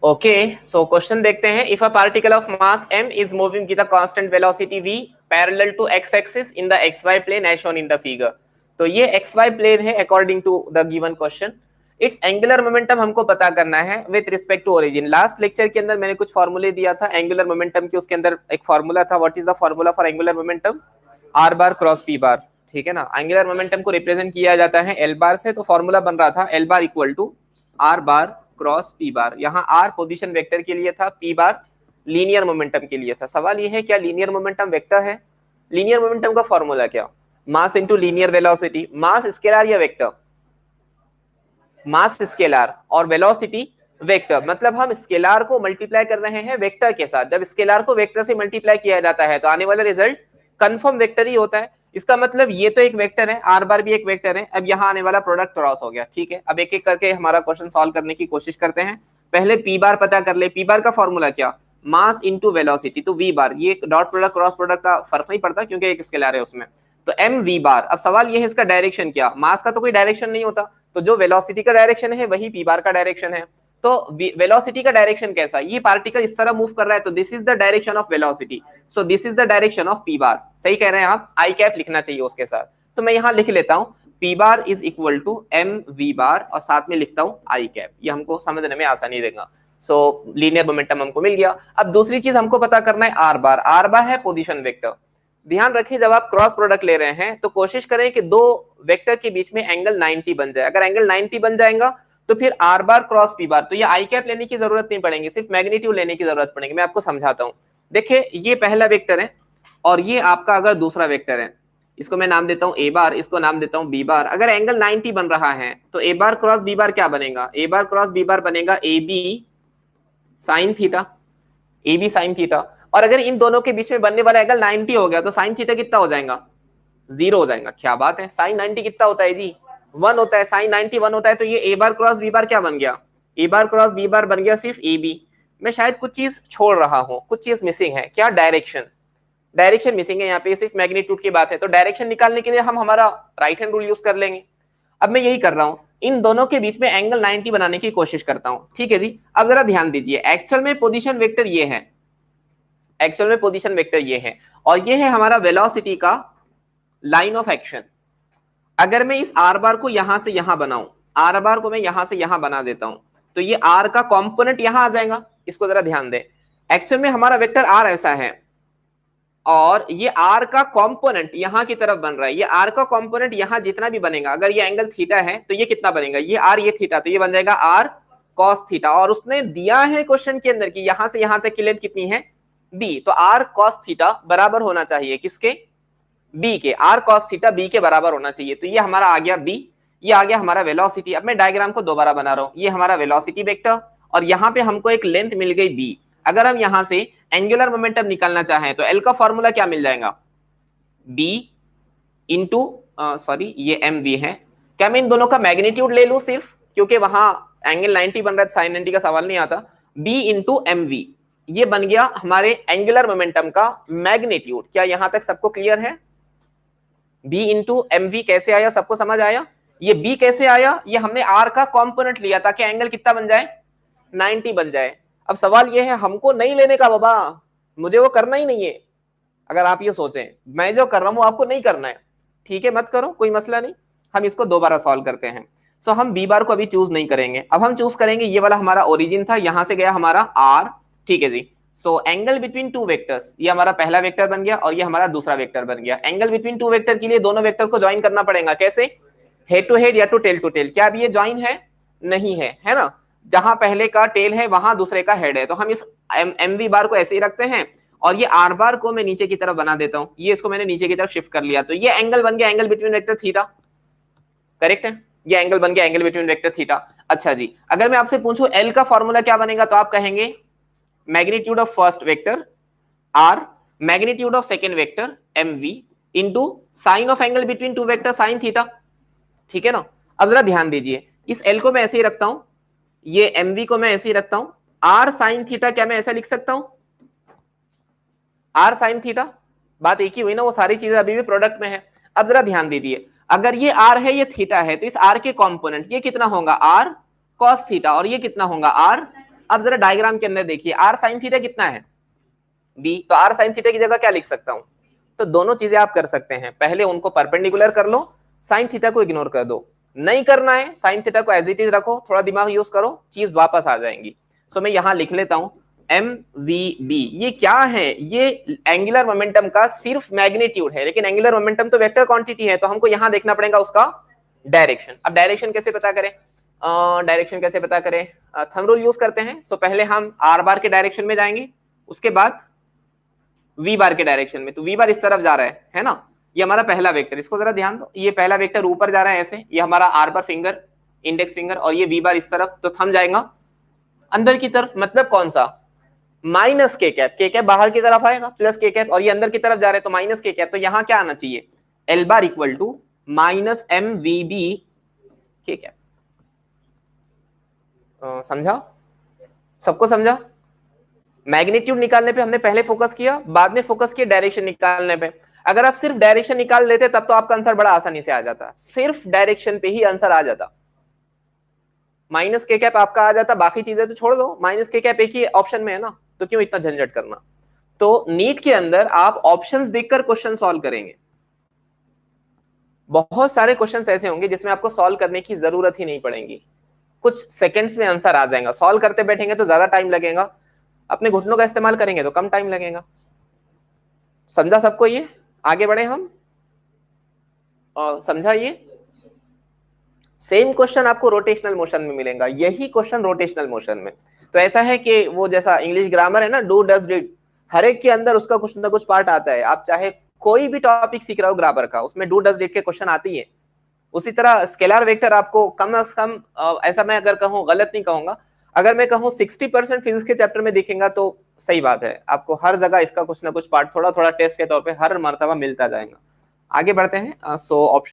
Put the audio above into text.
Okay, सो question देखते हैं। If a particle of mass m is moving with a constant velocity v parallel to x axis in the xy plane as shown in the figure. तो ये xy plane है according to the given question. Its angular momentum हमको पता करना है with respect to origin. Last lecture के अंदर मैंने कुछ फॉर्मूले दिया था एंगुलर मोमेंटम के, उसके अंदर एक फॉर्मूला था। What is the formula for angular momentum? r bar cross p बार, ठीक है ना। एंगुलर मोमेंटम को रिप्रेजेंट किया जाता है l बार से, तो फॉर्मूला बन रहा था l bar equal to r bar cross p bar. यहाँ r पोजीशन वेक्टर के लिए था, p बार लीनियर मोमेंटम के लिए था। सवाल ये है क्या लीनियर मोमेंटम वेक्टर है? लीनियर मोमेंटम का फॉर्मूला क्या? Mass into linear velocity. Mass scalar या वेक्टर? मास स्केलर और वेलोसिटी वेक्टर। मतलब हम स्केलर को मल्टीप्लाई कर रहे हैं वेक्टर के साथ। जब स्केलर को वेक्टर से मल्टीप्लाई किया जाता है तो आने वाला रिजल्ट कंफर्म वेक्टर ही होता है। इसका मतलब ये तो एक वेक्टर है, आर बार भी एक वेक्टर है। अब यहाँ आने वाला प्रोडक्ट क्रॉस हो गया, ठीक है। अब एक एक करके हमारा क्वेश्चन सॉल्व करने की कोशिश करते हैं। पहले पी बार पता कर ले। पी बार का फॉर्मूला क्या? Mass into velocity. तो वी बार, ये डॉट प्रोडक्ट क्रॉस प्रोडक्ट का फर्क नहीं पड़ता क्योंकि एक स्केलर है उसमें। तो एम वी बार। अब सवाल ये है इसका डायरेक्शन क्या? मास का तो कोई डायरेक्शन नहीं होता, तो जो वेलोसिटी का डायरेक्शन है वही पी बार का डायरेक्शन है। तो वेलोसिटी का डायरेक्शन कैसा? ये पार्टिकल इस तरह मूव कर रहा है तो this is the direction of velocity, so this is the direction of P बार। सही कह रहे हैं आप, आई कैप लिखना चाहिए उसके साथ। तो मैं यहाँ लिख लेता हूँ P bar is equal to M V bar और साथ में लिखता हूँ आई कैप। ये हमको समझने में आसानी देगा। सो लीनियर मोमेंटम हमको मिल गया। अब दूसरी चीज हमको पता करना है आर बार। आर बार है पोजीशन वेक्टर। ध्यान रखिए जब आप क्रॉस प्रोडक्ट ले रहे हैं तो कोशिश करें कि दो वेक्टर के बीच में एंगल 90 बन जाए। अगर एंगल 90 बन जाएगा तो फिर आर बार क्रॉस पी बार, तो ये आई कैप लेने की जरूरत नहीं पड़ेगी, सिर्फ मैग्नीट्यूड लेने की जरूरत पड़ेगी। मैं आपको समझाता हूं। देखिए ये पहला वेक्टर है और ये आपका अगर दूसरा वेक्टर है, इसको मैं नाम देता हूं ए बार, इसको नाम देता हूं बी बार। अगर एंगल 90 बन रहा है तो ए बार क्रॉस बी बार क्या बनेगा? ए बार क्रॉस बी बार बनेगा a b sine theta. A b sine theta. और अगर इन दोनों के बीच में बनने वाला एंगल 90 हो गया तो साइन थीटा कितना हो जाएगा? 0 हो जाएगा। क्या बात है, साइन 90 कितना होता है जी? 1 होता है। साइन 90 1 होता है। तो ये ए बार क्रॉस बी बार क्या बन गया? ए बार क्रॉस बी बार बन गया सिर्फ ए बी। मैं शायद कुछ चीज छोड़ रहा हूं, कुछ चीज मिसिंग है। क्या? डायरेक्शन। डायरेक्शन मिसिंग है यहाँ पे, सिर्फ मैग्नीट्यूड की बात है। तो डायरेक्शन निकालने के लिए हम हमारा राइट हैंड रूल यूज कर लेंगे। अब मैं यही कर रहा हूं, इन दोनों के बीच में एंगल 90 बनाने की कोशिश करता हूं, ठीक है जी। अब जरा ध्यान दीजिए, एक्चुअल में पोजीशन वेक्टर ये है, एक्चुअल में पोजीशन वेक्टर ये है और ये है हमारा वेलोसिटी का लाइन ऑफ एक्शन। अगर मैं इस आर बार को यहां से यहां बनाऊं, आर बार को मैं यहां से यहां बना देता हूं, तो ये आर का कंपोनेंट यहां आ जाएगा। इसको जरा ध्यान दें, एक्चुअल में हमारा वेक्टर आर ऐसा है और ये आर का कंपोनेंट यहां की तरफ बन रहा है। ये आर का कंपोनेंट यहां जितना भी बनेगा, अगर ये एंगल थीटा है तो ये कितना बनेगा? ये आर ये थीटा, तो ये बन जाएगा आर कॉस थीटा। और उसने दिया है क्वेश्चन के अंदर कि यहां से यहां तक की लेंथ कितनी है? बी। तो आर कॉस थीटा बराबर होना चाहिए किसके? बी के। आर कॉस थीटा बी के बराबर होना चाहिए। तो ये हमारा आ गया बी, ये आ गया हमारा वेलोसिटी। अब मैं डायग्राम को दोबारा बना रहा हूं। ये हमारा वेलोसिटी वेक्टर और यहां पे हमको एक लेंथ मिल गई बी। अगर हम यहां से एंगुलर मोमेंटम निकालना चाहें तो एल का फॉर्मूला क्या मिल जाएगा? बी इंटू सॉरी ये एम वी है। क्या मैं इन दोनों का मैग्नीट्यूड ले लूं सिर्फ, क्योंकि वहां एंगल 90 बन रहा है, साइन 90 का सवाल नहीं आता। बी इंटू एम वी, ये बन गया हमारे एंगुलर मोमेंटम का मैग्नीट्यूड। क्या यहां तक सबको क्लियर है? बी इंटू एम वी कैसे आया, सबको समझ आया? ये बी कैसे आया? ये हमने आर का कंपोनेंट लिया ताकि एंगल कितना बन जाए? 90 बन जाए। अब सवाल ये है हमको नहीं लेने का बाबा, मुझे वो करना ही नहीं है। अगर आप ये सोचें मैं जो कर रहा हूं आपको नहीं करना है, ठीक है, मत करो, कोई मसला नहीं। हम इसको दोबारा सॉल्व करते हैं। सो हम बी बार को अभी चूज नहीं करेंगे, अब हम चूज करेंगे ये वाला हमारा ओरिजिन था, यहां से गया हमारा आर, ठीक है जी। So angle between two vectors, ये हमारा पहला वेक्टर बन गया और ये हमारा दूसरा वेक्टर बन गया। एंगल बिटवीन टू वेक्टर के लिए दोनों वेक्टर को ज्वाइन करना पड़ेगा। कैसे? हेड टू हेड या टू टेल टू टेल। क्या अब ये ज्वाइन है? नहीं है, है ना। जहां पहले का टेल है वहां दूसरे का हेड है। तो हम इस एम वी बार को ऐसे ही रखते हैं और ये आर बार को मैं नीचे की तरफ बना देता हूं। ये इसको मैंने नीचे की तरफ शिफ्ट कर लिया, तो ये एंगल बन गया angle between vector theta. Correct है, ये एंगल बन गया एंगल बिटवीन वेक्टर थीटा। अच्छा जी, अगर मैं आपसे पूछूं एल का फॉर्मूला क्या बनेगा तो आप कहेंगे magnitude of first vector r, magnitude of second vector m v into sine of angle between two vector sine theta. ठीक है ना। अब जरा ध्यान दीजिए, इस एल को मैं ऐसे ही रखता हूं, ये एम वी को मैं ऐसे ही रखता हूं। आर साइन थीटा क्या मैं ऐसा लिख सकता हूं? आर साइन थीटा, बात एक ही हुई ना, वो सारी चीजें अभी भी प्रोडक्ट में है। अब जरा ध्यान दीजिए, अगर ये आर है ये थीटा है तो इस आर के कंपोनेंट ये कितना होगा? आर कॉस थीटा, और ये कितना होगा? आर अब जरा डायग्राम के अंदर देखिए, r sin थीटा कितना है b, तो r sin थीटा की जगह क्या लिख सकता हूं, तो दोनों चीजें आप कर सकते हैं, पहले उनको परपेंडिकुलर कर लो, sin थीटा को इग्नोर कर दो, नहीं करना है sin थीटा को एज इट इज रखो, थोड़ा दिमाग यूज करो, चीज वापस आ जाएंगी। सो मैं यहां लिख लेता हूं MVB, ये क्या है, ये एंगुलर मोमेंटम का सिर्फ मैग्नीट्यूड है, लेकिन एंगुलर मोमेंटम तो वेक्टर क्वांटिटी है, तो हमको यहां देखना पड़ेगा उसका डायरेक्शन। अब डायरेक्शन कैसे पता करें, डायरेक्शन कैसे पता करें, थंब रूल यूज करते हैं। सो पहले हम आर बार के डायरेक्शन में जाएंगे, उसके बाद वी बार के डायरेक्शन में, तो वी बार इस तरफ जा रहा है ना, ये हमारा पहला वेक्टर, इसको जरा ध्यान दो, ये पहला वेक्टर ऊपर जा रहा है ऐसे, ये हमारा are bar finger, index finger, और ये वी बार इस तरफ, तो थंब जाएगा अंदर की तरफ, मतलब कौन सा, माइनस के कैप, के कैप बाहर की तरफ आएगा, प्लस के कैप, और ये अंदर की तरफ जा रहे हैं तो माइनस के कैप, तो यहां क्या आना चाहिए, l bar equal to minus m v b के कैप। समझा, सबको समझा? मैग्नीट्यूड निकालने पे हमने पहले फोकस किया, बाद में फोकस किया डायरेक्शन निकालने पे। अगर आप सिर्फ डायरेक्शन निकाल लेते तब तो आपका आंसर बड़ा आसानी से आ जाता, सिर्फ डायरेक्शन पे ही आंसर आ जाता, माइनस के कैप आपका आ जाता, बाकी चीजें तो छोड़ दो, माइनस के कैप एक ही ऑप्शन में है ना, तो क्यों इतना झंझट करना। तो नीट के अंदर आप ऑप्शंस देखकर क्वेश्चन सॉल्व करेंगे, बहुत सारे क्वेश्चंस ऐसे होंगे जिसमें आपको सॉल्व करने की जरूरत ही नहीं पड़ेगी, कुछ सेकंड्स में आंसर आ जाएगा। सॉल्व करते बैठेंगे तो ज्यादा टाइम लगेगा, अपने घुटनों का इस्तेमाल करेंगे तो कम टाइम लगेगा। समझा सबको? ये आगे बढ़े हम, समझा? ये सेम क्वेश्चन आपको रोटेशनल मोशन में मिलेगा, यही क्वेश्चन रोटेशनल मोशन में। तो ऐसा है कि वो जैसा इंग्लिश ग्रामर है ना, डू डज डिड, हर एक के अंदर उसका कुछ ना कुछ पार्ट आता है। आप चाहे कोई भी टॉपिक सीख रहे हो ग्रामर का, उसमें डू डज डिड के क्वेश्चन आते ही है। उसी तरह स्केलर वेक्टर आपको कम से कम, ऐसा मैं अगर कहूँ, गलत नहीं कहूंगा, अगर मैं कहूँ 60% फिजिक्स के चैप्टर में दिखेगा तो सही बात है, आपको हर जगह इसका कुछ ना कुछ पार्ट थोड़ा थोड़ा टेस्ट के तौर पे हर मर्तबा मिलता जाएगा। आगे बढ़ते हैं। So option